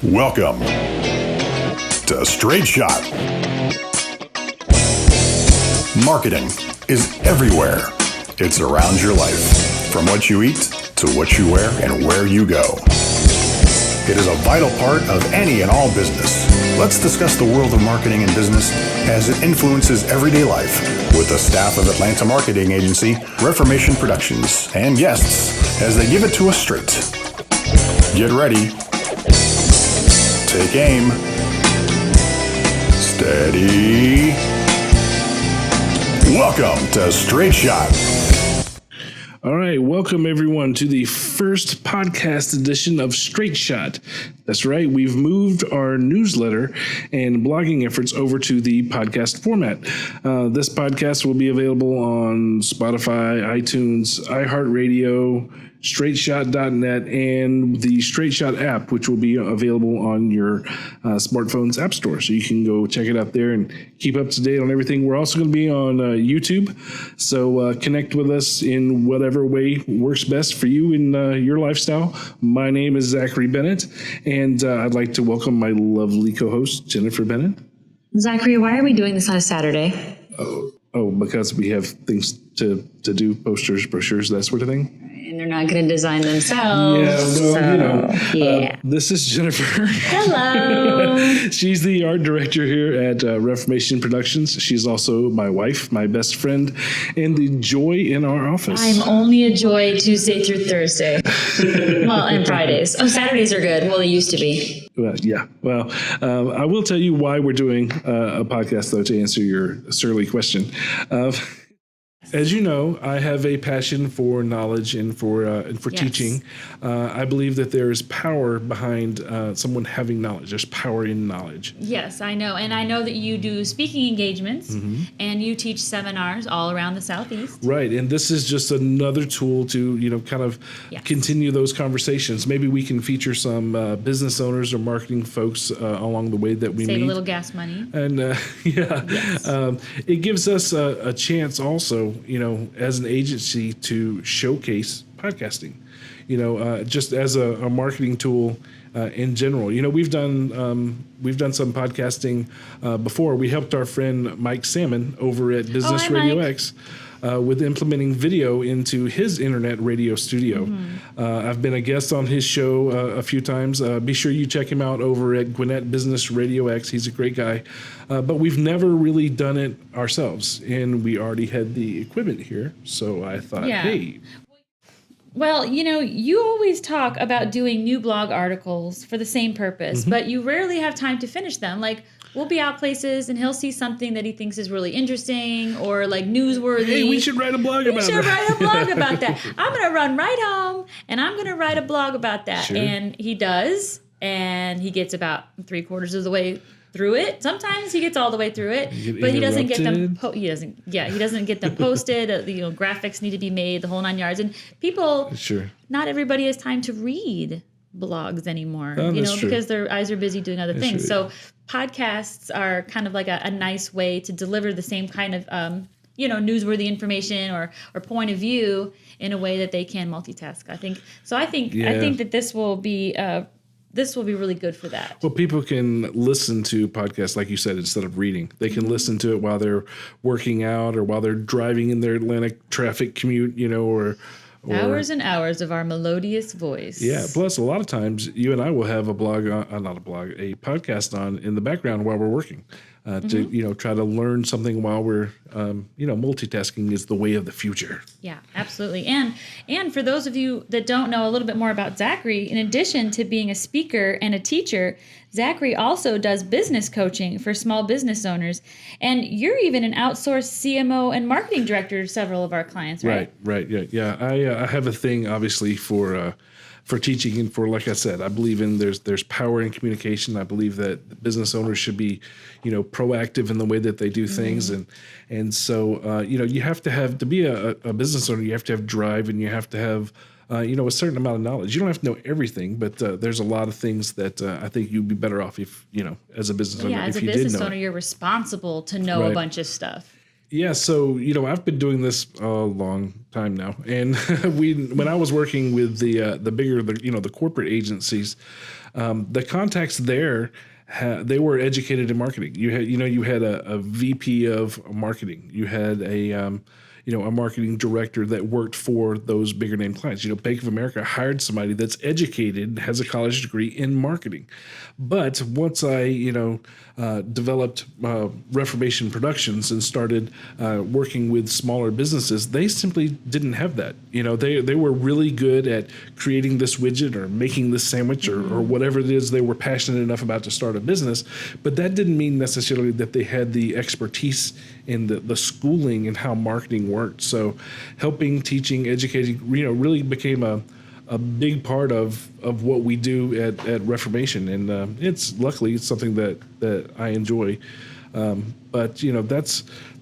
Welcome to Straight Shot. Marketing is everywhere. It surrounds your life, from what you eat to what you wear and where you go. It is a vital part of any and all business. Let's discuss the world of marketing and business as it influences everyday life with the staff of Atlanta marketing agency Reformation Productions and guests as they give it to us straight. Get ready. Take aim. Steady. Welcome to Straight Shot. All right, welcome everyone to the first podcast edition of Straight Shot. That's right, we've moved our newsletter and blogging efforts over to the podcast format. This podcast will be available on Spotify, iTunes, iHeartRadio, straightshot.net, and the Straight Shot app, which will be available on your smartphone's app store. So you can go check it out there and keep up to date on everything. We're also going to be on YouTube. So connect with us in whatever way works best for you in your lifestyle. My name is Zachary Bennett, and I'd like to welcome my lovely co-host, Jennifer Bennett. Zachary, why are we doing this on a Saturday? Oh, because we have things to do, posters, brochures, that sort of thing. And they're not going to design themselves. This is Jennifer. Hello. She's the art director here at Reformation Productions. She's also my wife, my best friend, and the joy in our office. I'm only a joy Tuesday through Thursday. Well, and Fridays. Oh, Saturdays are good. Well, they used to be. Well, I will tell you why we're doing a podcast, though, to answer your surly question. As you know, I have a passion for knowledge and for teaching. I believe that there is power behind someone having knowledge. There's power in knowledge. Yes, I know. And I know that you do speaking engagements and you teach seminars all around the Southeast. Right. And this is just another tool to, kind of continue those conversations. Maybe we can feature some business owners or marketing folks along the way that we meet. Save a little gas money. And it gives us a chance also, as an agency to showcase podcasting, just as a marketing tool in general. We've done some podcasting before. We helped our friend Mike Salmon over at Business Radio Mike. X with implementing video into his internet radio studio. I've been a guest on his show a few times. Be sure you check him out over at Gwinnett Business Radio X. He's a great guy. But we've never really done it ourselves, and we already had the equipment here. So I thought, hey. Well, you always talk about doing new blog articles for the same purpose, but you rarely have time to finish them. Like, we'll be out places and he'll see something that he thinks is really interesting or like newsworthy. Hey, we should write a blog about that. We should write a blog about that. I'm going to run right home and I'm going to write a blog about that. Sure. And he does. And he gets about 3/4 of the way through it. Sometimes he gets all the way through it, but he doesn't get them. He doesn't get them posted. Graphics need to be made, the whole 9 yards. And people, not everybody has time to read blogs anymore, because their eyes are busy doing other things. So podcasts are kind of like a nice way to deliver the same kind of, newsworthy information or point of view in a way that they can multitask. I think that this will be really good for that. Well, people can listen to podcasts, like you said, instead of reading. They can listen to it while they're working out or while they're driving in their Atlanta traffic commute, or hours and hours of our melodious voice. Yeah. Plus, a lot of times, you and I will have a podcast on in the background while we're working to try to learn something while we're multitasking is the way of the future. Yeah, absolutely. And for those of you that don't know a little bit more about Zachary, in addition to being a speaker and a teacher, Zachary also does business coaching for small business owners. And you're even an outsourced CMO and marketing director to several of our clients, right? Right. Yeah. I have a thing, obviously, for teaching and for, like I said, I believe in there's power in communication. I believe that business owners should be, proactive in the way that they do things. And so, you have to be a business owner, you have to have drive and you have to have, a certain amount of knowledge. You don't have to know everything, but there's a lot of things that I think you'd be better off if, as a business owner, as if a you did know. business owner, you're responsible to know a bunch of stuff. Yeah, so I've been doing this a long time now, and when I was working with the bigger the corporate agencies, the contacts there. They were educated in marketing. You had a VP of marketing. You had a marketing director that worked for those bigger name clients. Bank of America hired somebody that's educated, has a college degree in marketing. But once I, developed Reformation Productions and started working with smaller businesses, they simply didn't have that. They were really good at creating this widget or making this sandwich or whatever it is they were passionate enough about to start a business. But that didn't mean necessarily that they had the expertise in the schooling and how marketing worked. So helping, teaching, educating, really became a big part of what we do at Reformation. And it's something that I enjoy. But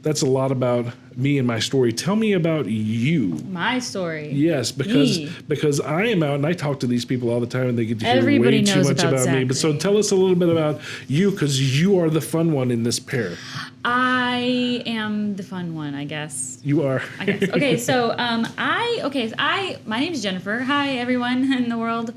that's a lot about me and my story. Tell me about you. My story. Yes, because I am out and I talk to these people all the time and they get to hear Everybody way too knows much about me. But so tell us a little bit about you, because you are the fun one in this pair. I am the fun one, I guess. You are. I guess. Okay, so my name is Jennifer. Hi, everyone in the world.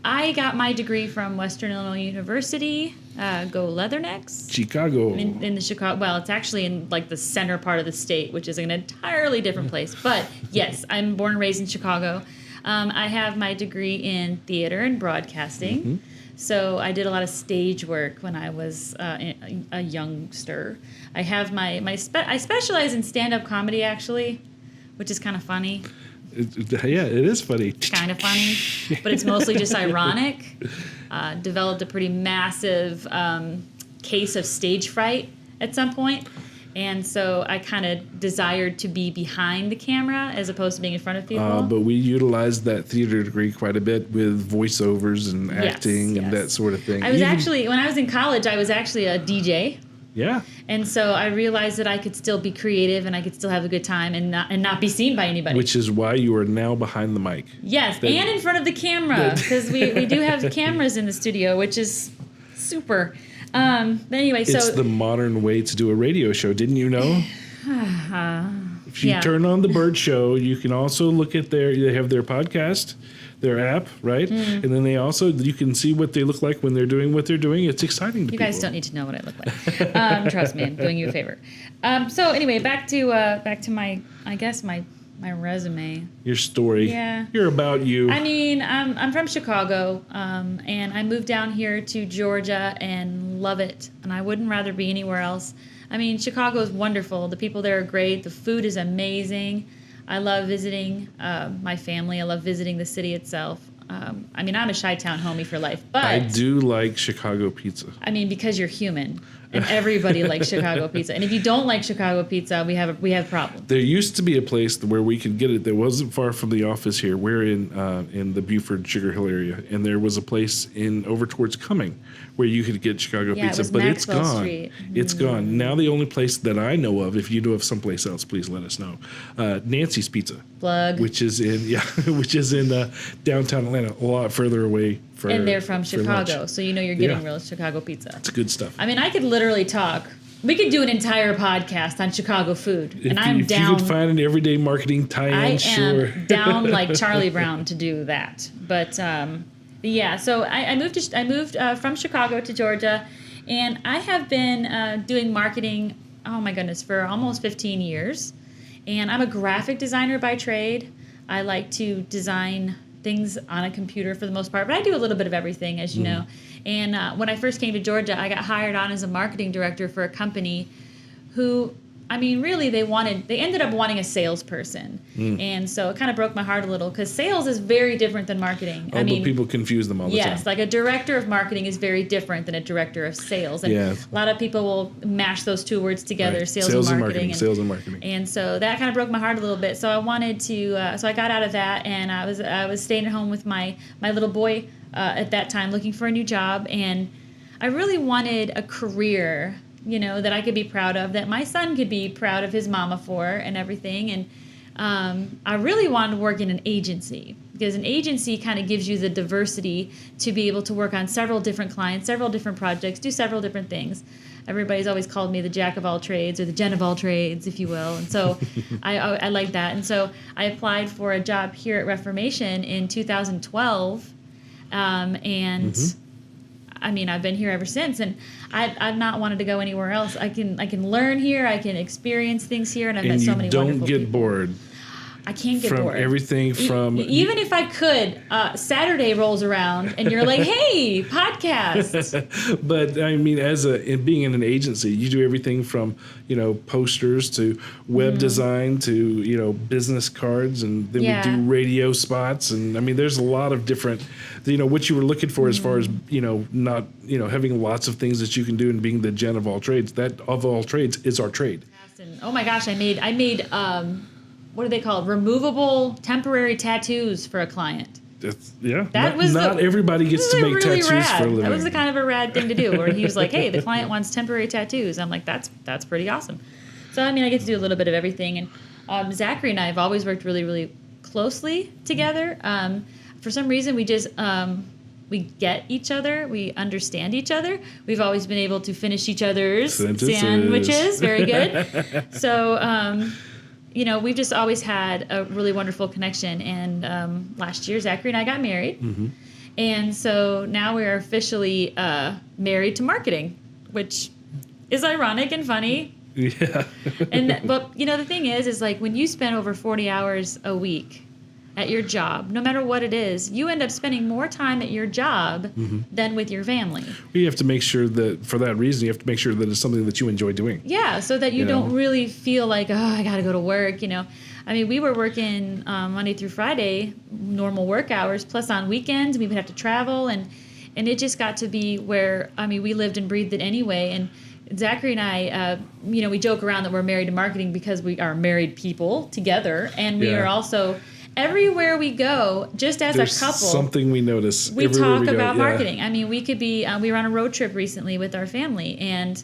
I got my degree from Western Illinois University. Go Leathernecks. Chicago. In the Chicago. Well, it's actually in like the center part of the state, which is an entirely different place. But yes, I'm born and raised in Chicago. I have my degree in theater and broadcasting. Mm-hmm. So I did a lot of stage work when I was a youngster. I have I specialize in stand-up comedy, actually, which is kind of funny. Yeah, it is funny. Kind of funny, but it's mostly just ironic. Developed a pretty massive case of stage fright at some point. And so I kind of desired to be behind the camera as opposed to being in front of people. But we utilized that theater degree quite a bit with voiceovers and acting and that sort of thing. I was when I was in college, I was actually a DJ. Yeah. And so I realized that I could still be creative and I could still have a good time and not be seen by anybody. Which is why you are now behind the mic. Yes, and in front of the camera, because we do have cameras in the studio, which is super. But anyway, it's the modern way to do a radio show. Didn't you know? If you turn on the Bird Show, you can also look at they have their podcast, their app, right? Mm. And then you can see what they look like when they're doing what they're doing. It's exciting to people. You guys don't need to know what I look like. Trust me, I'm doing you a favor. So anyway, back to my resume. Your story. Yeah. You're about you. I mean, I'm from Chicago, and I moved down here to Georgia and love it. And I wouldn't rather be anywhere else. I mean, Chicago is wonderful. The people there are great. The food is amazing. I love visiting my family. I love visiting the city itself. I mean, I'm a Chi-Town homie for life, but I do like Chicago pizza. I mean, because you're human, and everybody likes Chicago pizza. And if you don't like Chicago pizza, we have a problem. There used to be a place where we could get it that wasn't far from the office here. We're in the Buford Sugar Hill area, and there was a place over towards Cumming where you could get Chicago pizza, but Maxwell it's gone. Street. It's gone. Now the only place that I know of, if you know of someplace else, please let us know. Nancy's Pizza. Plug. Which is in downtown Atlanta, a lot further away. And they're from Chicago, so you're getting real Chicago pizza. It's good stuff. I mean, I could literally talk. We could do an entire podcast on Chicago food, and I'm down. If you could find an everyday marketing tie-in, sure. I am down like Charlie Brown to do that. But so I moved from Chicago to Georgia, and I have been doing marketing. Oh my goodness, for almost 15 years, and I'm a graphic designer by trade. I like to design things on a computer for the most part, but I do a little bit of everything, as you know. And when I first came to Georgia, I got hired on as a marketing director for a company who, I mean, really, they ended up wanting a salesperson. And so it kind of broke my heart a little, because sales is very different than marketing. But people confuse them all the time. Yes, like a director of marketing is very different than a director of sales. And a lot of people will mash those two words together, right. sales and marketing. Sales and marketing. And so that kind of broke my heart a little bit. So I wanted to, so I got out of that, and I was staying at home with my little boy at that time, looking for a new job. And I really wanted a career, that I could be proud of, that my son could be proud of his mama for and everything. And I really wanted to work in an agency, because an agency kind of gives you the diversity to be able to work on several different clients, several different projects, do several different things. everybody's always called me the jack of all trades or the Jen of all trades, if you will. And so I like that. And so I applied for a job here at Reformation in 2012. I mean, I've been here ever since, and I've not wanted to go anywhere else. I can learn here, I can experience things here, and I've met so many wonderful people. And you don't get bored. I can't get from bored. Everything from even if I could, Saturday rolls around and you're like, "Hey, podcast." But I mean, in being in an agency, you do everything from posters to web design to business cards, and then we do radio spots, and I mean, there's a lot of different, what you were looking for as far as not having lots of things that you can do and being the Jen of all trades. That of all trades is our trade. And, oh my gosh, I made what are they called? Removable temporary tattoos for a client. Not everybody gets to make really tattoos rad. for a living. That was a kind of a rad thing to do. Where he was like, "Hey, the client wants temporary tattoos." I'm like, "That's pretty awesome." So I mean, I get to do a little bit of everything. And Zachary and I have always worked really, really closely together. For some reason, we just we get each other. We understand each other. We've always been able to finish each other's sandwiches. Very good. So. We've just always had a really wonderful connection. And last year, Zachary and I got married. Mm-hmm. And so now we're officially married to marketing, which is ironic and funny. Yeah. But the thing is like when you spend over 40 hours a week at your job, no matter what it is, you end up spending more time at your job than with your family. You have to make sure that, for that reason, you have to make sure that it's something that you enjoy doing. Yeah, so that you don't really feel like, I got to go to work, I mean, we were working Monday through Friday, normal work hours, plus on weekends, we would have to travel, and it just got to be where, I mean, we lived and breathed it anyway, and Zachary and I, we joke around that we're married to marketing because we are married people together, and we are also... Everywhere we go, just as There's a couple, something we notice. We talk about marketing. I mean, we could be. We were on a road trip recently with our family, and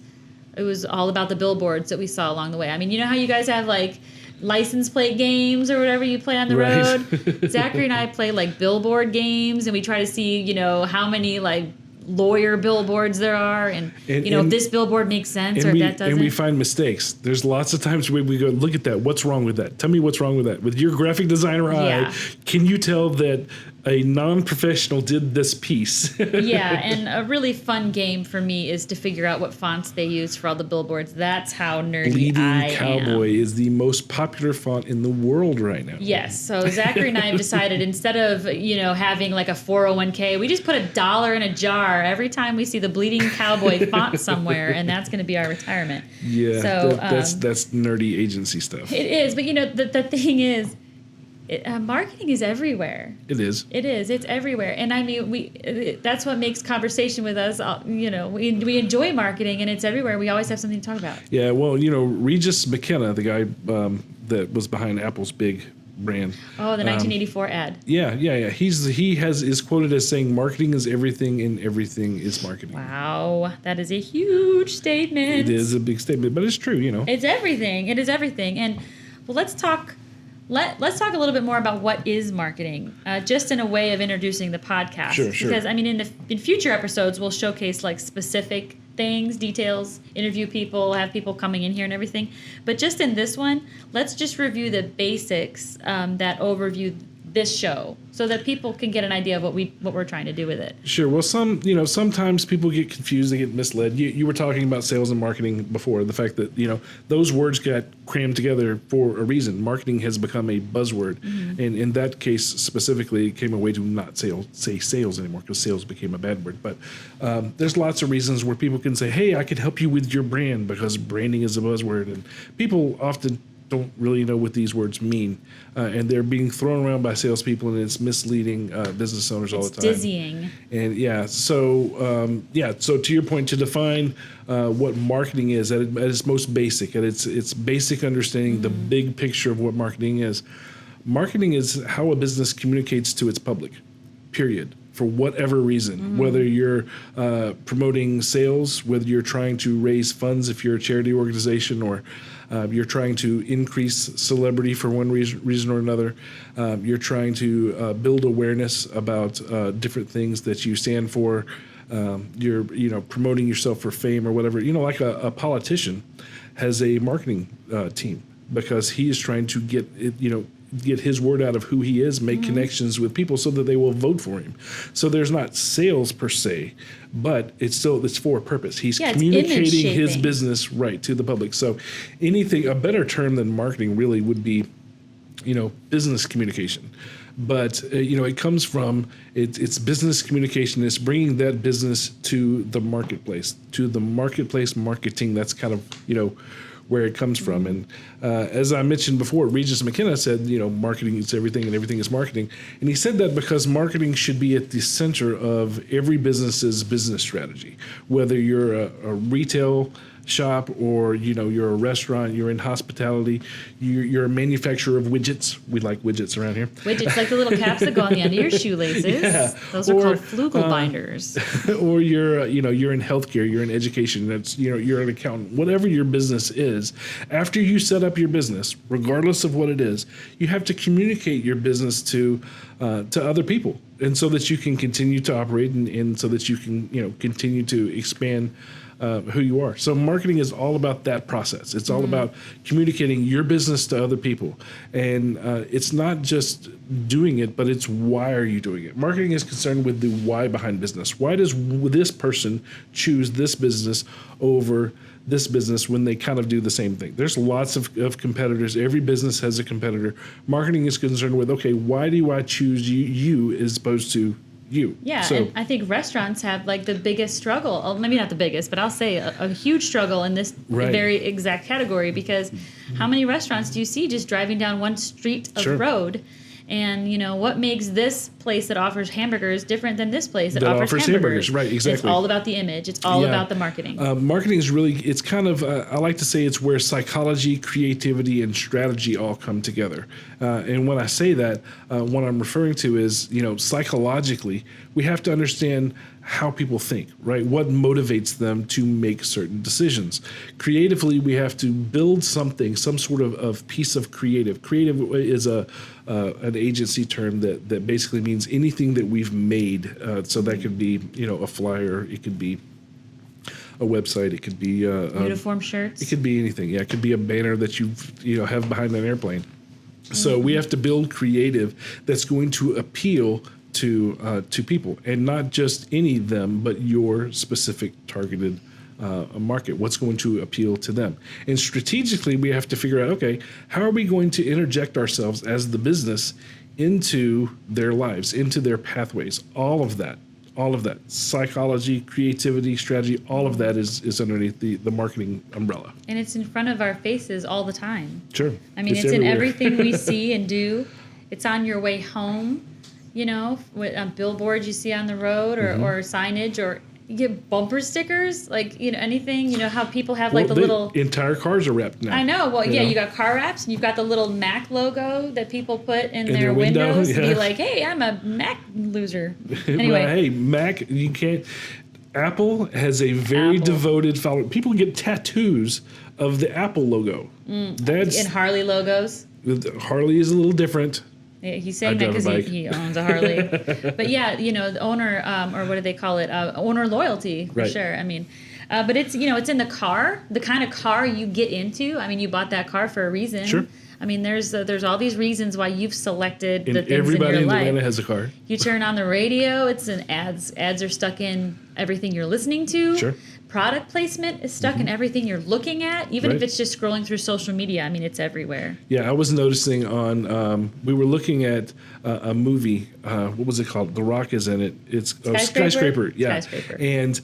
it was all about the billboards that we saw along the way. I mean, you know how you guys have like license plate games or whatever you play on the road? Zachary and I play like billboard games, and we try to see, how many like lawyer billboards there are, and if this billboard makes sense or if that doesn't. And we find mistakes. There's lots of times where we go, look at that. What's wrong with that? Tell me what's wrong with that. With your graphic designer eye, can you tell that a non-professional did this piece? Yeah, and a really fun game for me is to figure out what fonts they use for all the billboards. That's how nerdy Bleeding I Cowboy am. is the most popular font in the world right now. Yes, so Zachary and I have decided instead of, having like a 401k, we just put $1 in a jar every time we see the Bleeding Cowboy font somewhere, and that's going to be our retirement. Yeah, so, that's nerdy agency stuff. It is, but the thing is, marketing is everywhere. It is. It is. It's everywhere. And I mean, that's what makes conversation with us, we enjoy marketing, and it's everywhere. We always have something to talk about. Yeah, well, Regis McKenna, the guy that was behind Apple's big brand. Oh, the 1984 ad. Yeah. He is quoted as saying, "Marketing is everything, and everything is marketing." Wow, that is a huge statement. It is a big statement, but it's true. It's everything. It is everything. And well, let's talk a little bit more about what is marketing, just in a way of introducing the podcast. Sure. Because I mean, in future episodes, we'll showcase like specific things, details, interview people, have people coming in here and everything. But just in this one, let's just review the basics that overview this show, so that people can get an idea of what we're trying to do with it. Sure. Well, sometimes people get confused, they get misled. You were talking about sales and marketing before, the fact that those words got crammed together for a reason. Marketing has become a buzzword, and in that case specifically, it came a way to not say sales anymore, because sales became a bad word. But there's lots of reasons where people can say, "Hey, I could help you with your brand," because branding is a buzzword, and people often don't really know what these words mean, and they're being thrown around by salespeople, and it's misleading business owners all the time. It's dizzying. And so to your point, to define what marketing is at its most basic, at its basic understanding, the big picture of what marketing is. Marketing is how a business communicates to its public, period. For whatever reason, whether you're promoting sales, whether you're trying to raise funds if you're a charity organization, or you're trying to increase celebrity for one reason or another, you're trying to build awareness about different things that you stand for. you're promoting yourself for fame or whatever. Like a politician has a marketing team because he is trying to get his word out of who he is, make connections with people so that they will vote for him. So there's not sales per se, but it's for a purpose. He's communicating his business right to the public. So a better term than marketing really would be, business communication. But it comes from it's business communication. It's bringing that business to the marketplace marketing. That's kind of where it comes from. And as I mentioned before, Regis McKenna said, marketing is everything and everything is marketing. And he said that because marketing should be at the center of every business's business strategy, whether you're a retail shop or you're a restaurant, you're in hospitality, you're a manufacturer of widgets. We like widgets around here. Widgets like the little caps that go on the end of your shoelaces. Yeah. Those are called flugel binders. Or you're in healthcare, you're in education, that's you're an accountant. Whatever your business is, after you set up your business, regardless of what it is, you have to communicate your business to other people, and so that you can continue to operate and so that you can continue to expand who you are. So marketing is all about that process. It's all about communicating your business to other people. And it's not just doing it, but it's why are you doing it? Marketing is concerned with the why behind business. Why does this person choose this business over this business when they kind of do the same thing? There's lots of competitors. Every business has a competitor. Marketing is concerned with, okay, why do I choose you as opposed to you? Yeah, so, and I think restaurants have like the biggest struggle, maybe not the biggest, but I'll say a huge struggle in this very exact category, because how many restaurants do you see just driving down one street of the road? And what makes this place that offers hamburgers different than this place that offers hamburgers? Right, exactly. It's all about the image. It's all about the marketing. Marketing is really, it's kind of, I like to say it's where psychology, creativity, and strategy all come together. And when I say that, what I'm referring to is, psychologically, we have to understand how people think, right? What motivates them to make certain decisions. Creatively, we have to build something, some sort of piece of creative. Creative is an agency term that basically means anything that we've made. So that could be, a flyer. It could be a website. It could be uniform shirts. It could be anything. Yeah, it could be a banner that you have behind an airplane. So we have to build creative that's going to appeal to people, and not just any of them, but your specific targeted market. What's going to appeal to them? And strategically, we have to figure out, okay, how are we going to interject ourselves as the business into their lives, into their pathways? All of that, psychology, creativity, strategy, all of that is underneath the marketing umbrella. And it's in front of our faces all the time. Sure. I mean, it's in everything we see and do. It's on your way home. With billboards you see on the road or signage, or you get bumper stickers, like, anything, how people have like the little... Entire cars are wrapped now. I know. Well, you got car wraps, and you've got the little Mac logo that people put in their windows to be like, hey, I'm a Mac loser. Anyway. Well, hey, Mac, you can't... Apple has a very devoted following. People get tattoos of the Apple logo. And Harley logos. Harley is a little different. He's saying that because he owns a Harley. But yeah, the owner, or what do they call it? Owner loyalty, for sure. I mean, but it's, it's in the car, the kind of car you get into. I mean, you bought that car for a reason. Sure. I mean, there's all these reasons why you've selected the things everybody in your life. Atlanta has a car. You turn on the radio, it's an ads. Ads are stuck in everything you're listening to. Sure. Product placement is stuck in everything you're looking at, even if it's just scrolling through social media. I mean, it's everywhere. Yeah, I was noticing on, we were looking at a movie, what was it called? The Rock is in it. It's Skyscraper. Yeah. Skyscraper. And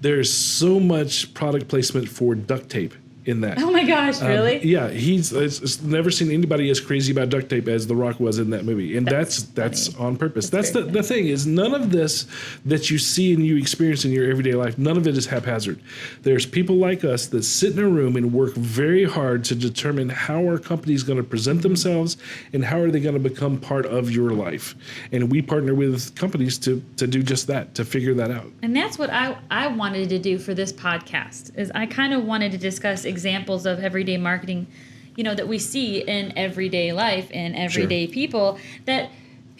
there's so much product placement for duct tape in that. Oh my gosh, really? Yeah, he's never seen anybody as crazy about duct tape as The Rock was in that movie. And that's on purpose. That's the thing, is none of this that you see and you experience in your everyday life, none of it is haphazard. There's people like us that sit in a room and work very hard to determine how our company is going to present themselves and how are they going to become part of your life. And we partner with companies to do just that, to figure that out. And that's what I wanted to do for this podcast, is I kind of wanted to discuss examples of everyday marketing, that we see in everyday life and everyday people, that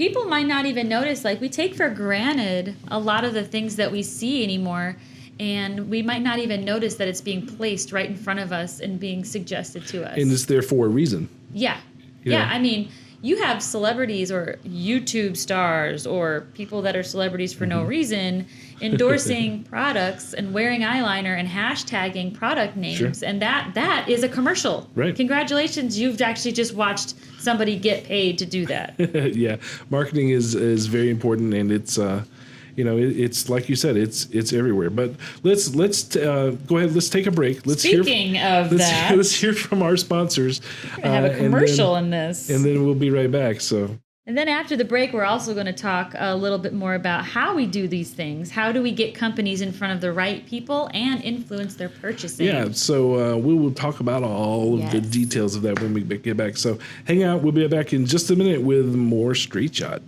people might not even notice. Like, we take for granted a lot of the things that we see anymore, and we might not even notice that it's being placed right in front of us and being suggested to us. And it's there for a reason. Yeah. Yeah. I mean, you have celebrities or YouTube stars or people that are celebrities for no reason endorsing products and wearing eyeliner and hashtagging product names. Sure. And that is a commercial. Right. Congratulations, you've actually just watched somebody get paid to do that. Yeah, marketing is very important, and it's it's like you said, it's everywhere. But let's go ahead. Let's take a break. Let's hear from our sponsors. We're gonna have a commercial in this, and then we'll be right back. So. And then after the break, we're also going to talk a little bit more about how we do these things. How do we get companies in front of the right people and influence their purchasing? Yeah, so we will talk about all of the details of that when we get back. So hang out. We'll be back in just a minute with more Straight Shot.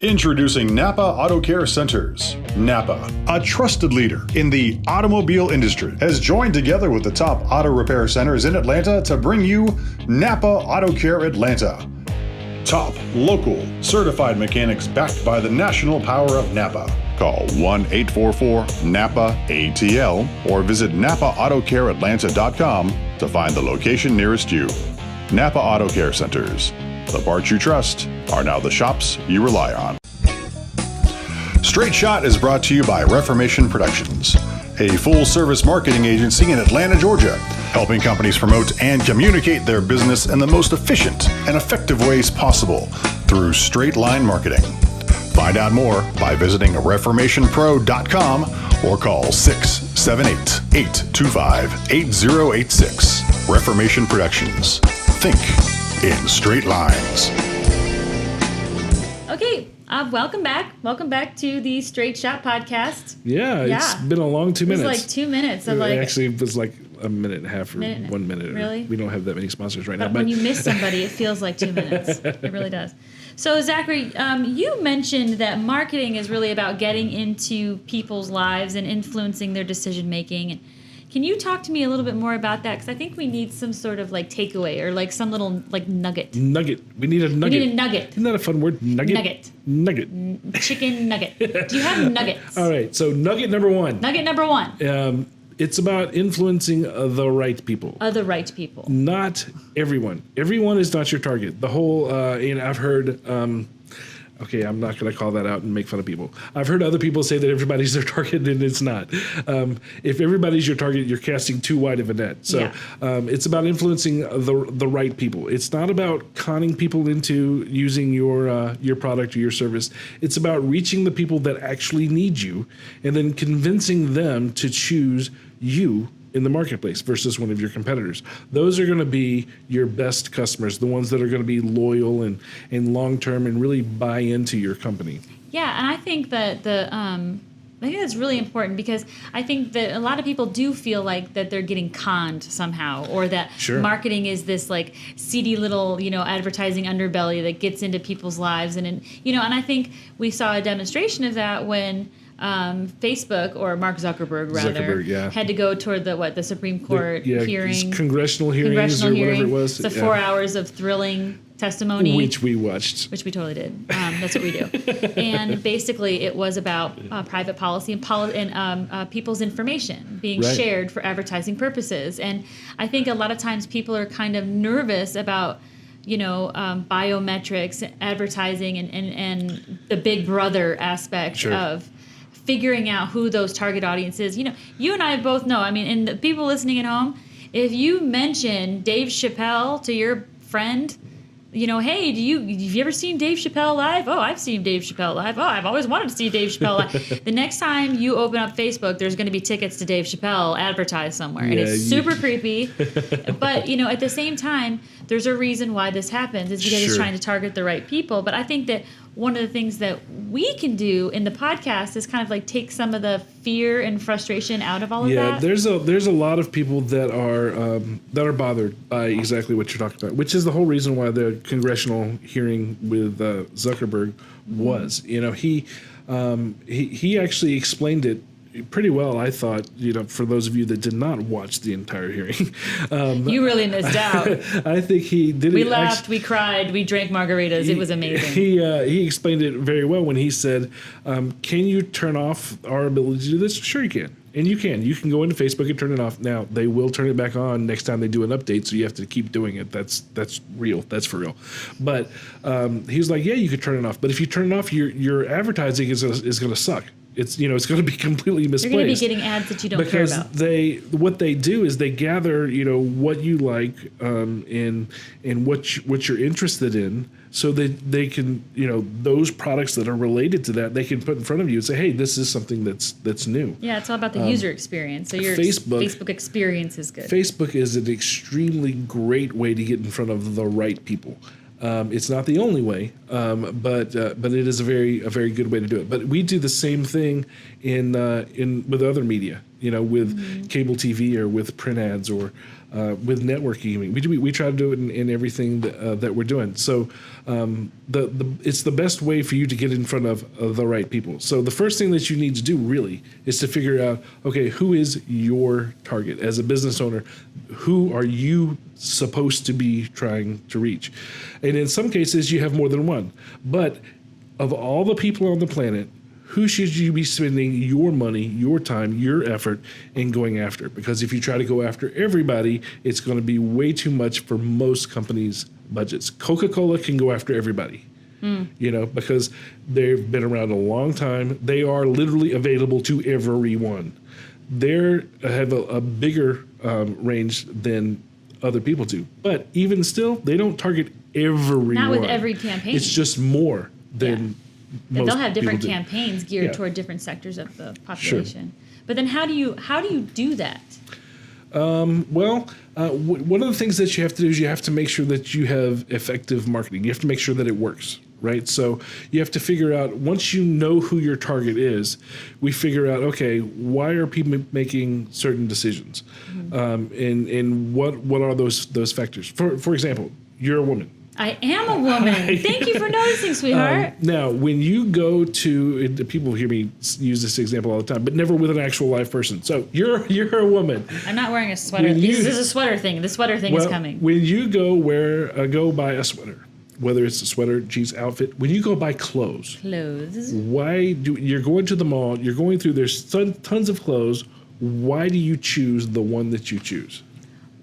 Introducing Napa Auto Care Centers. Napa, a trusted leader in the automobile industry, has joined together with the top auto repair centers in Atlanta to bring you Napa Auto Care Atlanta. Top, local, certified mechanics backed by the national power of Napa. Call 1-844-NAPA-ATL or visit NapaAutoCareAtlanta.com to find the location nearest you. Napa Auto Care Centers. The parts you trust are now the shops you rely on. Straight Shot is brought to you by Reformation Productions, a full-service marketing agency in Atlanta, Georgia, helping companies promote and communicate their business in the most efficient and effective ways possible through straight line marketing. Find out more by visiting reformationpro.com or call 678-825-8086. Reformation Productions. Think in straight lines. Okay, welcome back. Welcome back to the Straight Shot podcast. Yeah, it's been a long 2 minutes. It was like 2 minutes. Actually, it was like a minute and a half or 1 minute. Really? We don't have that many sponsors right now. But when you miss somebody, it feels like 2 minutes. It really does. So, Zachary, you mentioned that marketing is really about getting into people's lives and influencing their decision making. Can you talk to me a little bit more about that? Because I think we need some sort of like takeaway or like some little like nugget. Nugget. We need a nugget. We need a nugget. Isn't that a fun word? Nugget. Nugget. Chicken nugget. Do you have nuggets? All right. So nugget number one. Nugget number one. It's about influencing the right people. The right people. Not everyone. Everyone is not your target. The whole, I've heard, okay, I'm not going to call that out and make fun of people. I've heard other people say that everybody's their target, and it's not. If everybody's your target, you're casting too wide of a net. So it's about influencing the right people. It's not about conning people into using your product or your service. It's about reaching the people that actually need you and then convincing them to choose you in the marketplace versus one of your competitors. Those are going to be your best customers, the ones that are going to be loyal and long-term and really buy into your company. Yeah, and I think that I think that's really important because I think that a lot of people do feel like that they're getting conned somehow, or that marketing is this like seedy little, advertising underbelly that gets into people's lives. And I think we saw a demonstration of that when Facebook, or Mark Zuckerberg rather, had to go toward the Supreme Court hearing. Congressional hearings or whatever it was. It's 4 hours of thrilling testimony. Which we watched. Which we totally did. That's what we do. And basically it was about private policy and people's information being shared for advertising purposes. And I think a lot of times people are kind of nervous about biometrics, advertising, and the big brother aspect of figuring out who those target audience is. You and I both know, and the people listening at home, if you mention Dave Chappelle to your friend, hey, have you ever seen Dave Chappelle live? Oh, I've seen Dave Chappelle live. Oh, I've always wanted to see Dave Chappelle live. The next time you open up Facebook, there's going to be tickets to Dave Chappelle advertised somewhere. And it's super creepy. But, at the same time, there's a reason why this happens. It's because it's trying to target the right people. But I think that one of the things that we can do in the podcast is kind of like take some of the fear and frustration out of all of that. Yeah, there's a lot of people that are bothered by exactly what you're talking about, which is the whole reason why the congressional hearing with Zuckerberg was. He actually explained it pretty well, I thought, for those of you that did not watch the entire hearing. You really missed out. I think he did We it. laughed, we cried, we drank margaritas. It was amazing. He explained it very well when he said, can you turn off our ability to do this? Sure you can. And you can. You can go into Facebook and turn it off. Now, they will turn it back on next time they do an update, so you have to keep doing it. That's real. That's for real. But he was like, yeah, you could turn it off. But if you turn it off, your advertising is going to suck. It's it's going to be completely misplaced. You're going to be getting ads that you don't care about. Because what they do is they gather what you like and what you're interested in, so that they can those products that are related to that they can put in front of you and say, hey, this is something that's new. Yeah, it's all about the user experience. So your Facebook experience is good. Facebook is an extremely great way to get in front of the right people. It's not the only way, but it is a very good way to do it. But we do the same thing in with other media, with cable TV or with print ads or with networking. We try to do it in everything that we're doing. So it's the best way for you to get in front of the right people. So the first thing that you need to do really is to figure out, okay, who is your target as a business owner? Who are you supposed to be trying to reach? And in some cases, you have more than one. But of all the people on the planet, who should you be spending your money, your time, your effort in going after? Because if you try to go after everybody, it's going to be way too much for most companies' budgets. Coca-Cola can go after everybody, because they've been around a long time. They are literally available to everyone. They have a bigger range than other people do. But even still, they don't target everyone. Not with every campaign. It's just more than most they'll have different people do. campaigns geared toward different sectors of the population. Sure. But then how do you do that? One of the things that you have to do is you have to make sure that you have effective marketing. You have to make sure that it works, right? So you have to figure out, once you know who your target is, we figure out, okay, why are people making certain decisions? And what are those factors? For example, you're a woman. I am a woman. Thank you for noticing, sweetheart. Now, when you go to, people hear me use this example all the time, but never with an actual live person. So you're a woman. I'm not wearing a sweater. This is a sweater thing. The sweater thing is coming. When you go buy a sweater, whether it's a sweater, jeans, outfit, when you go buy clothes, you're going to the mall, you're going through, there's tons of clothes. Why do you choose the one that you choose?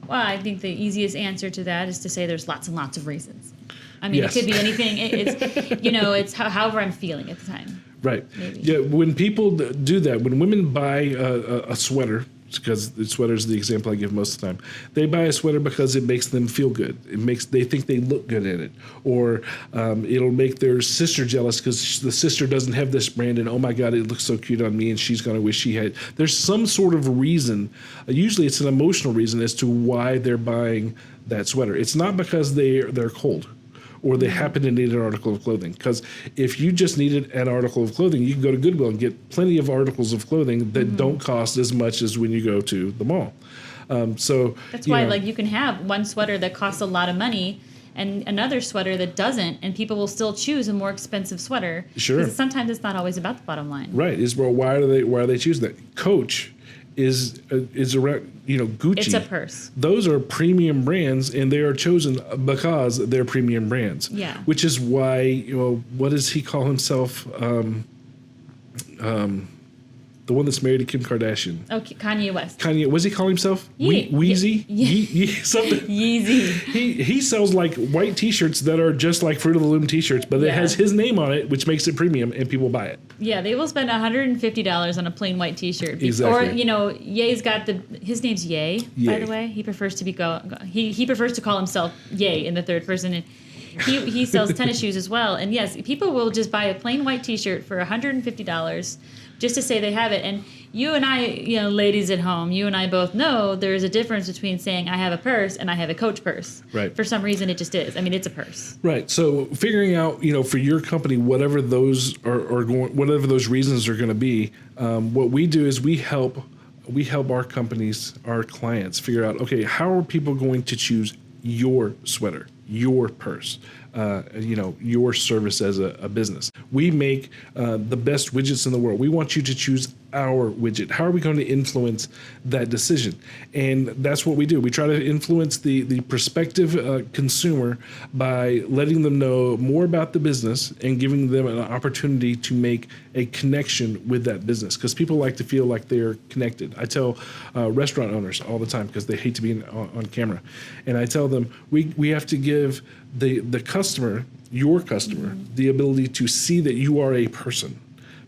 Well, I think the easiest answer to that is to say there's lots and lots of reasons. I mean, Yes. It could be anything. It's however I'm feeling at the time. Right. Maybe. Yeah. When people do that, when women buy a sweater, because the sweater is the example I give most of the time, they buy a sweater because it makes them feel good. They think they look good in it, or it'll make their sister jealous because the sister doesn't have this brand, and oh my God, it looks so cute on me, and she's gonna wish she had. There's some sort of reason. Usually, it's an emotional reason as to why they're buying that sweater. It's not because they're cold, or they happen to need an article of clothing. Because if you just needed an article of clothing, you can go to Goodwill and get plenty of articles of clothing that don't cost as much as when you go to the mall. So that's why, you can have one sweater that costs a lot of money and another sweater that doesn't, and people will still choose a more expensive sweater. Sure. Because sometimes it's not always about the bottom line. Right. Why are they choosing that? Coach is around, Gucci. It's a purse. Those are premium brands, and they are chosen because they're premium brands. Yeah. Which is why, what does he call himself? The one that's married to Kim Kardashian. Oh, Kanye West. Kanye, what does he call himself? Wheezy? Something. Yeezy. He sells like white T-shirts that are just like Fruit of the Loom T-shirts, but it has his name on it, which makes it premium, and people buy it. Yeah, they will spend $150 on a plain white T-shirt. Exactly. Or Ye's got his name's Ye, by the way. He prefers to he prefers to call himself Ye in the third person. And he sells tennis shoes as well. And yes, people will just buy a plain white T-shirt for $150 just to say they have it. And you and I, ladies at home, you and I both know there's a difference between saying I have a purse and I have a Coach purse. Right. For some reason, it just is. I mean, it's a purse. Right. So figuring out, for your company, whatever those whatever those reasons are going to be, what we do is we help our companies, our clients, figure out, okay, how are people going to choose your sweater, your purse? your service as a business. We make the best widgets in the world. We want you to choose our widget. How are we going to influence that decision? And that's what we do. We try to influence the prospective consumer by letting them know more about the business and giving them an opportunity to make a connection with that business, because people like to feel like they're connected. I tell restaurant owners all the time, because they hate to be on camera, and I tell them we have to give the customer, your customer, the ability to see that you are a person,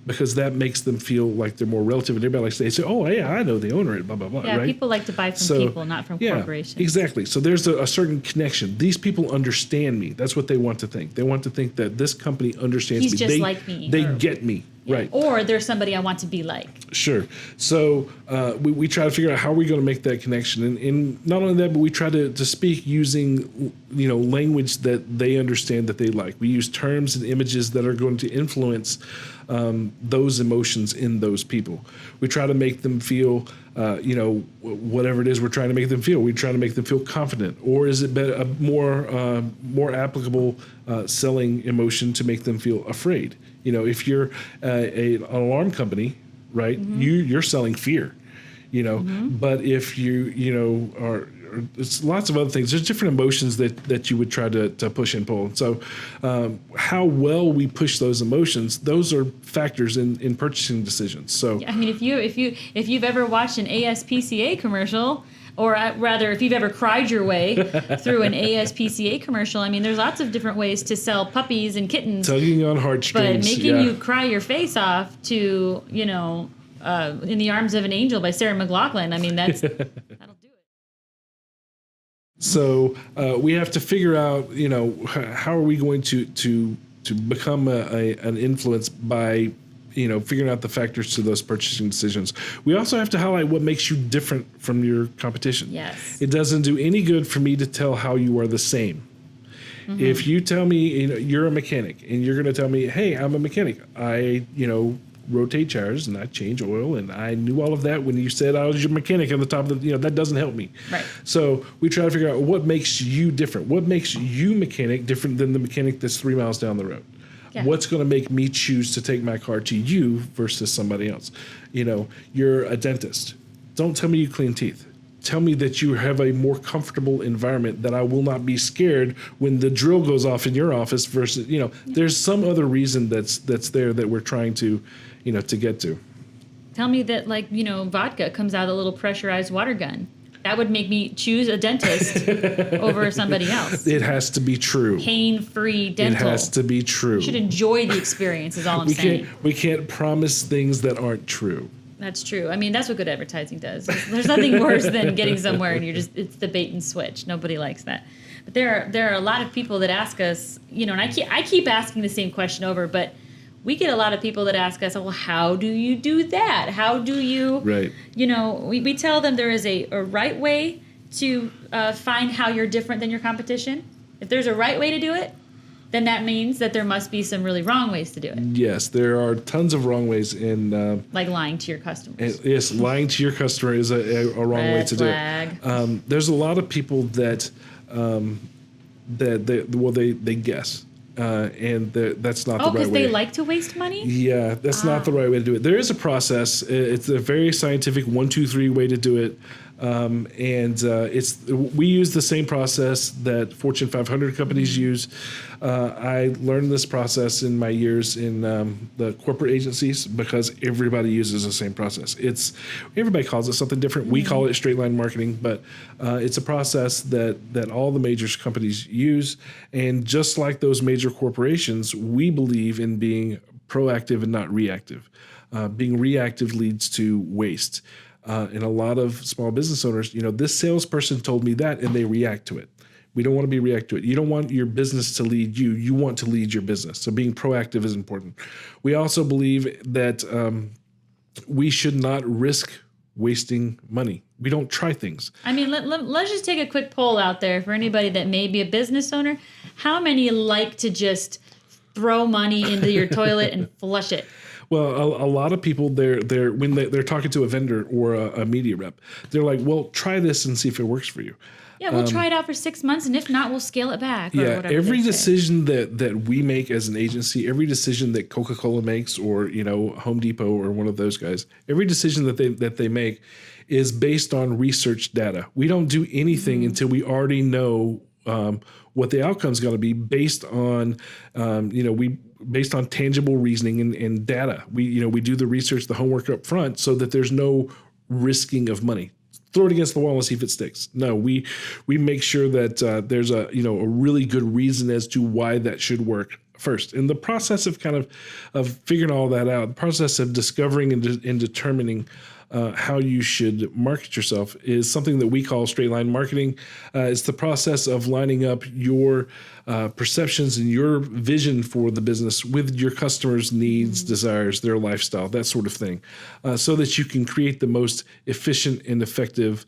because that makes them feel like they're more relative. And everybody likes to say, oh, yeah, I know the owner at blah, blah, blah. Yeah, right? People like to buy from people, not from corporations. Exactly. So there's a certain connection. These people understand me. That's what they want to think. They want to think that this company understands me. He's just like me. They get me. Yeah. Right. Or there's somebody I want to be like. Sure. So we try to figure out how are we going to make that connection. And not only that, but we try to speak using, language that they understand, that they like. We use terms and images that are going to influence those emotions in those people. We try to make them feel, whatever it is we're trying to make them feel. We try to make them feel confident. Or is it better, a more applicable selling emotion to make them feel afraid? If you're an alarm company, right, you're selling fear, but if you are, it's lots of other things. There's different emotions that you would try to push and pull. So how well we push those emotions, those are factors in purchasing decisions. So I mean, if you've ever watched an ASPCA commercial, or rather, if you've ever cried your way through an ASPCA commercial, I mean, there's lots of different ways to sell puppies and kittens. Tugging on heartstrings. But making you cry your face off to, In the Arms of an Angel by Sarah McLachlan, I mean, that'll do it. So we have to figure out, how are we going to become an influence by figuring out the factors to those purchasing decisions. We also have to highlight what makes you different from your competition. Yes. It doesn't do any good for me to tell how you are the same. If you tell me you're a mechanic and you're going to tell me, hey, I'm a mechanic, I rotate tires and I change oil, and I knew all of that when you said I was your mechanic on the top of the, that doesn't help me. Right. So we try to figure out what makes you different. What makes you mechanic different than the mechanic that's 3 miles down the road? Yeah. What's going to make me choose to take my car to you versus somebody else? You're a dentist. Don't tell me you clean teeth. Tell me that you have a more comfortable environment, that I will not be scared when the drill goes off in your office versus, there's some other reason that's there that we're trying to, to get to. Tell me that, vodka comes out of a little pressurized water gun. That would make me choose a dentist over somebody else. It has to be true. Pain-free dental. It has to be true. You should enjoy the experience is all I'm saying. We can't promise things that aren't true. That's true. I mean, that's what good advertising does. There's nothing worse than getting somewhere and it's the bait and switch. Nobody likes that. But there are a lot of people that ask us, and I keep asking the same question over, but we get a lot of people that ask us, well, how do you do that? How do you, right. We tell them there is a right way to find how you're different than your competition. If there's a right way to do it, then that means that there must be some really wrong ways to do it. Yes, there are tons of wrong ways in... like lying to your customers. Yes, lying to your customer is a wrong way to flag. do it. There's a lot of people that they guess. And that's not the right way. Oh, because they like to waste money? Yeah, that's not the right way to do it. There is a process. It's a very scientific 1, 2, 3 way to do it. We use the same process that Fortune 500 companies use. I learned this process in my years in the corporate agencies because everybody uses the same process. Everybody calls it something different. We call it straight line marketing, but it's a process that all the major companies use. And just like those major corporations, we believe in being proactive and not reactive. Being reactive leads to waste. And a lot of small business owners, this salesperson told me that, and they react to it. We don't want to be react to it. You don't want your business to lead you. You want to lead your business. So being proactive is important. We also believe that we should not risk wasting money. We don't try things. I mean, let's just take a quick poll out there for anybody that may be a business owner. How many like to just throw money into your toilet and flush it? Well, a lot of people when they're talking to a vendor or a media rep, they're like, "Well, try this and see if it works for you." Yeah, we'll try it out for 6 months, and if not, we'll scale it back. Or Yeah, whatever every they say. decision that we make as an agency, every decision that Coca-Cola makes, or Home Depot or one of those guys, every decision that they make is based on research data. We don't do anything until we already know what the outcome is going to be based on based on tangible reasoning and data. We do the research, the homework up front, so that there's no risking of money. Throw it against the wall and see if it sticks. No, we make sure that there's a really good reason as to why that should work first. In the process of of figuring all that out, the process of discovering and determining how you should market yourself is something that we call straight line marketing. It's the process of lining up your perceptions and your vision for the business with your customers' needs, desires, their lifestyle, that sort of thing, so that you can create the most efficient and effective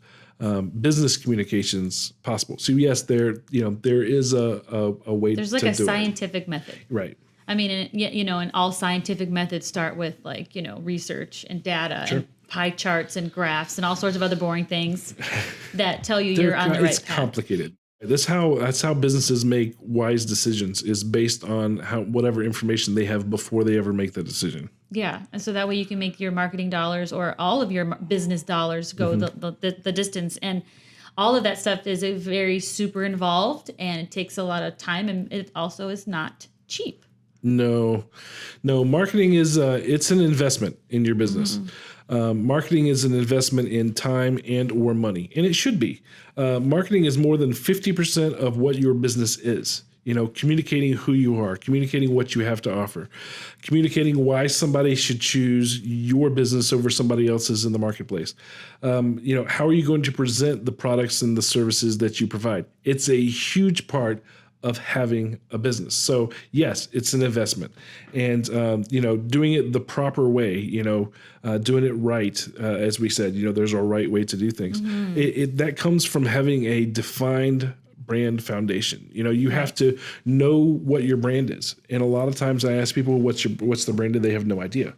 business communications possible. So yes, there is a way. There's like to a do scientific method. Right. I mean, and all scientific methods start with research and data and pie charts and graphs and all sorts of other boring things that tell you you're on the right It's path. complicated. That's how businesses make wise decisions, is based on whatever information they have before they ever make the decision. Yeah, and so that way you can make your marketing dollars or all of your business dollars go the distance. And all of that stuff is very super involved, and it takes a lot of time, and it also is not cheap. No, marketing is it's an investment in your business. Marketing is an investment in time and or money, and it should be. Marketing is more than 50% of what your business is. Communicating who you are, communicating what you have to offer, communicating why somebody should choose your business over somebody else's in the marketplace. How are you going to present the products and the services that you provide? It's a huge part of having a business. So yes, it's an investment, and doing it the proper way, doing it right, as we said, there's a right way to do things. That comes from having a defined brand foundation. You have to know what your brand is, and a lot of times I ask people, what's the brand, and they have no idea.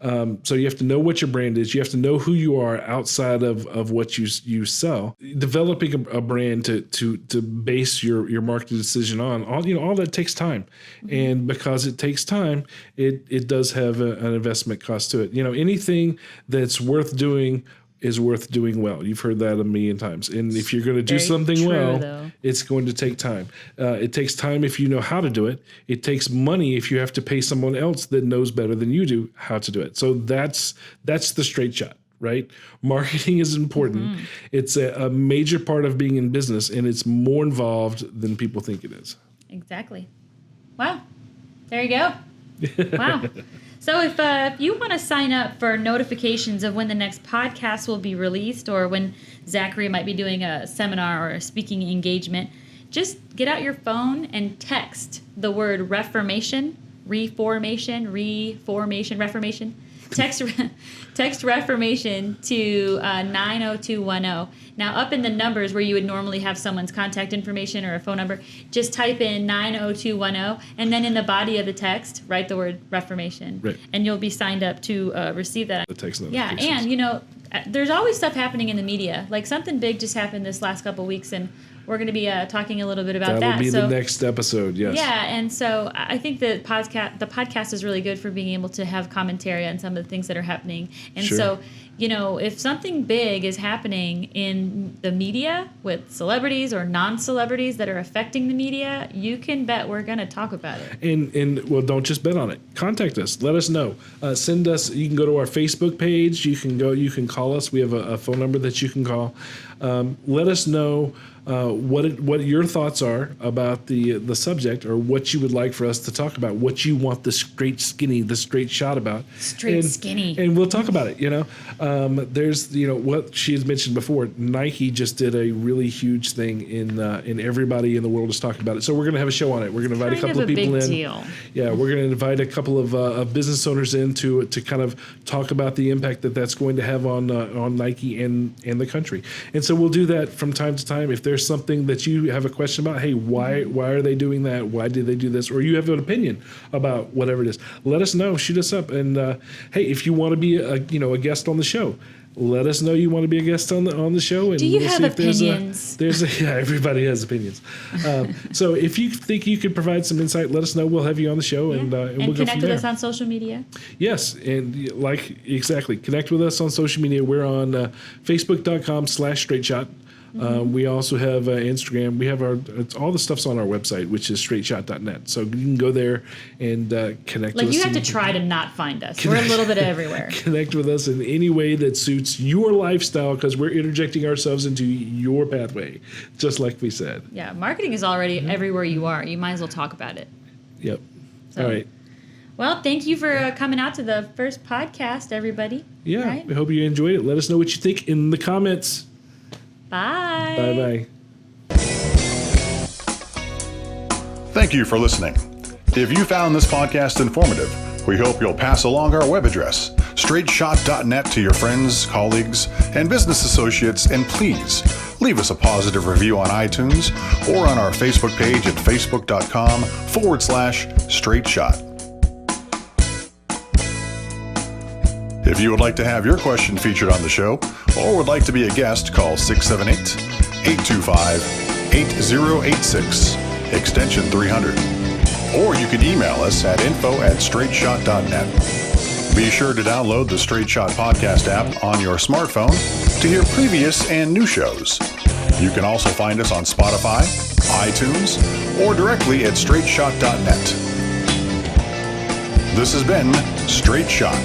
So you have to know what your brand is. You have to know who you are outside of what you sell. Developing a brand to base your marketing decision on, all that takes time, and because it takes time, it does have an investment cost to it. Anything that's worth doing is worth doing well. You've heard that a million times. And if you're going to do something true, well, though. it's going to take time. It takes time if you know how to do it. It takes money if you have to pay someone else that knows better than you do how to do it. So that's the straight shot, right? Marketing is important. It's a major part of being in business, and it's more involved than people think it is. Exactly. Wow. There you go. Wow. So if you want to sign up for notifications of when the next podcast will be released, or when Zachary might be doing a seminar or a speaking engagement, just get out your phone and text the word reformation. Text reformation to 90210. Now, up in the numbers where you would normally have someone's contact information or a phone number, just type in 90210, and then in the body of the text, write the word reformation, Right. and you'll be signed up to receive that. The text Yeah, notifications. and there's always stuff happening in the media. Like something big just happened this last couple of weeks, and we're going to be talking a little bit about That'll that. be the next episode, yes. Yeah, and so I think the podcast is really good for being able to have commentary on some of the things that are happening. And Sure. so, if something big is happening in the media with celebrities or non-celebrities that are affecting the media, you can bet we're going to talk about it. And well, don't just bet on it. Contact us. Let us know. Send us. You can go to our Facebook page. You can call us. We have a phone number that you can call. Let us know what your thoughts are about the subject, or what you would like for us to talk about, what you want the straight shot about. Skinny. And we'll talk about it. There's what she has mentioned before. Nike just did a really huge thing in everybody in the world is talking about it. So we're going to have a show on it. We're going to invite a couple of people in. Deal. Yeah, we're going to invite a couple of business owners in to kind of talk about the impact that's going to have on Nike and the country. And so we'll do that from time to time. If there's something that you have a question about, hey, why are they doing that? Why did they do this? Or you have an opinion about whatever it is. Let us know. Shoot us up. And hey, if you want to be a guest on the show, let us know you want to be a guest on the show. And Do you have opinions? Yeah, everybody has opinions. So if you think you could provide some insight, let us know. We'll have you on the show, and we'll go from connect with there. us on social media. Yes, and exactly. Connect with us on social media. We're on Facebook.com/straightshot. We also have Instagram. We have all the stuff's on our website, which is straightshot.net. So you can go there and connect with us. You have to try to not find us. We're a little bit everywhere. Connect with us in any way that suits your lifestyle, because we're interjecting ourselves into your pathway, just like we said. Yeah, marketing is already everywhere you are. You might as well talk about it. Yep. So, all right. Well, thank you for coming out to the first podcast, everybody. Yeah, right? we hope you enjoyed it. Let us know what you think in the comments. Bye. Bye-bye. Thank you for listening. If you found this podcast informative, we hope you'll pass along our web address, straightshot.net, to your friends, colleagues, and business associates, and please leave us a positive review on iTunes or on our Facebook page at facebook.com/straightshot. If you would like to have your question featured on the show or would like to be a guest, call 678-825-8086, extension 300. Or you can email us at info@straightshot.net. Be sure to download the Straight Shot Podcast app on your smartphone to hear previous and new shows. You can also find us on Spotify, iTunes, or directly at straightshot.net. This has been Straight Shot.